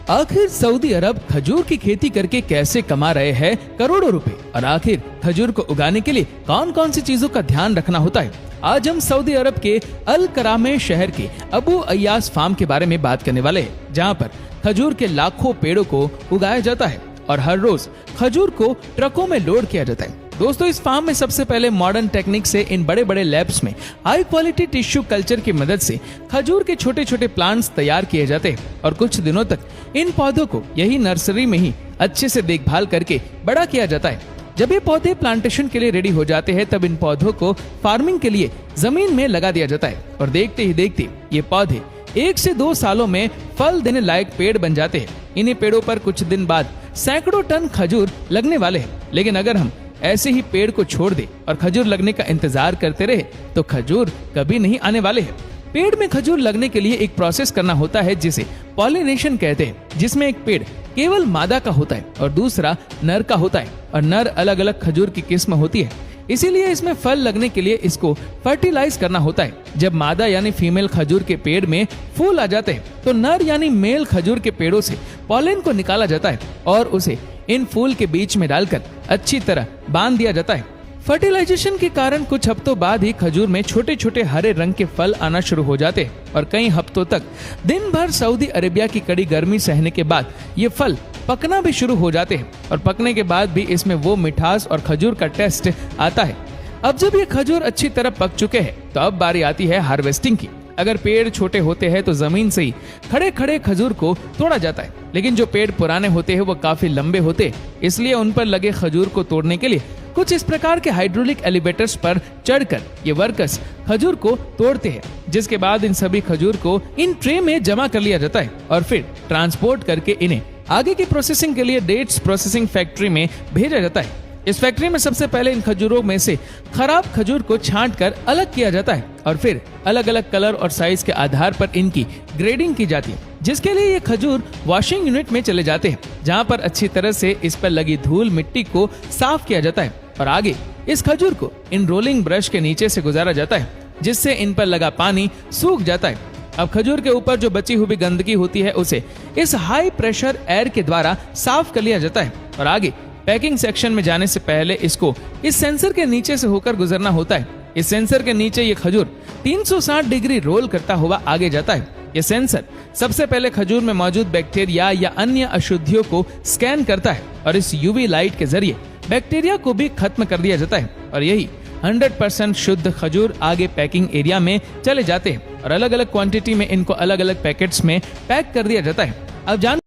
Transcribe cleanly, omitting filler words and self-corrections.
आखिर सऊदी अरब खजूर की खेती करके कैसे कमा रहे हैं करोड़ों रुपए, और आखिर खजूर को उगाने के लिए कौन कौन सी चीजों का ध्यान रखना होता है। आज हम सऊदी अरब के अल करामे शहर के अबू अय्यास फार्म के बारे में बात करने वाले हैं, जहाँ पर खजूर के लाखों पेड़ों को उगाया जाता है और हर रोज खजूर को ट्रकों में लोड किया जाता है। दोस्तों, इस फार्म में सबसे पहले मॉडर्न टेक्निक से इन बड़े बड़े लैब्स में हाई क्वालिटी टिश्यू कल्चर की मदद से खजूर के छोटे छोटे प्लांट्स तैयार किए जाते हैं और कुछ दिनों तक इन पौधों को यही नर्सरी में ही अच्छे से देखभाल करके बड़ा किया जाता है। जब ये पौधे प्लांटेशन के लिए रेडी हो जाते हैं, तब इन पौधों को फार्मिंग के लिए जमीन में लगा दिया जाता है और देखते ही देखते ये पौधे 1 से 2 सालों में फल देने लायक पेड़ बन जाते हैं। इन्हीं पेड़ों पर कुछ दिन बाद सैकड़ों टन खजूर लगने वाले हैं। लेकिन अगर हम ऐसे ही पेड़ को छोड़ दे और खजूर लगने का इंतजार करते रहे तो खजूर कभी नहीं आने वाले हैं। पेड़ में खजूर लगने के लिए एक प्रोसेस करना होता है जिसे पॉलिनेशन कहते हैं, जिसमें एक पेड़ केवल मादा का होता है और दूसरा नर का होता है और नर अलग अलग खजूर की किस्म होती है। इसीलिए इसमें फल लगने के लिए इसको फर्टिलाइज करना होता है। जब मादा यानी फीमेल खजूर के पेड़ में फूल आ जाते हैं तो नर यानी मेल खजूर के पेड़ों से पॉलन को निकाला जाता है और उसे इन फूल के बीच में डालकर अच्छी तरह बांध दिया जाता है। फर्टिलाइजेशन के कारण कुछ हफ्तों बाद ही खजूर में छोटे छोटे हरे रंग के फल आना शुरू हो जाते हैं और कई हफ्तों तक दिन भर सऊदी अरेबिया की कड़ी गर्मी सहने के बाद ये फल पकना भी शुरू हो जाते हैं और पकने के बाद भी इसमें वो मिठास और खजूर का टेस्ट आता है। अब जब ये खजूर अच्छी तरह पक चुके हैं तो अब बारी आती है हार्वेस्टिंग की। अगर पेड़ छोटे होते हैं तो जमीन से ही खड़े खड़े खजूर को तोड़ा जाता है, लेकिन जो पेड़ पुराने होते हैं वो काफी लंबे होते हैं, इसलिए उन पर लगे खजूर को तोड़ने के लिए कुछ इस प्रकार के हाइड्रोलिक एलिवेटर्स पर चढ़कर ये वर्कर्स खजूर को तोड़ते हैं, जिसके बाद इन सभी खजूर को इन ट्रे में जमा कर लिया जाता है और फिर ट्रांसपोर्ट करके इन्हें आगे की प्रोसेसिंग के लिए डेट्स प्रोसेसिंग फैक्ट्री में भेजा जाता है। इस फैक्ट्री में सबसे पहले इन खजूरों में से खराब खजूर को छांट कर अलग किया जाता है और फिर अलग अलग कलर और साइज के आधार पर इनकी ग्रेडिंग की जाती है, जिसके लिए ये खजूर वॉशिंग यूनिट में चले जाते हैं, जहां पर अच्छी तरह से इस पर लगी धूल मिट्टी को साफ किया जाता है और आगे इस खजूर को इन रोलिंग ब्रश के नीचे से गुजारा जाता है, जिससे इन पर लगा पानी सूख जाता है। अब खजूर के ऊपर जो बची हुई गंदगी होती है उसे इस हाई प्रेशर एयर के द्वारा साफ कर लिया जाता है और आगे पैकिंग सेक्शन में जाने से पहले इसको इस सेंसर के नीचे से होकर गुजरना होता है। इस सेंसर के नीचे ये खजूर 360 डिग्री रोल करता हुआ आगे जाता है। ये सेंसर सबसे पहले खजूर में मौजूद बैक्टीरिया या अन्य अशुद्धियों को स्कैन करता है और इस यूवी लाइट के जरिए बैक्टीरिया को भी खत्म कर दिया जाता है और यही 100% शुद्ध खजूर आगे पैकिंग एरिया में चले जाते हैं और अलग अलग क्वांटिटी में इनको अलग अलग पैकेट्स में पैक कर दिया जाता है। अब जान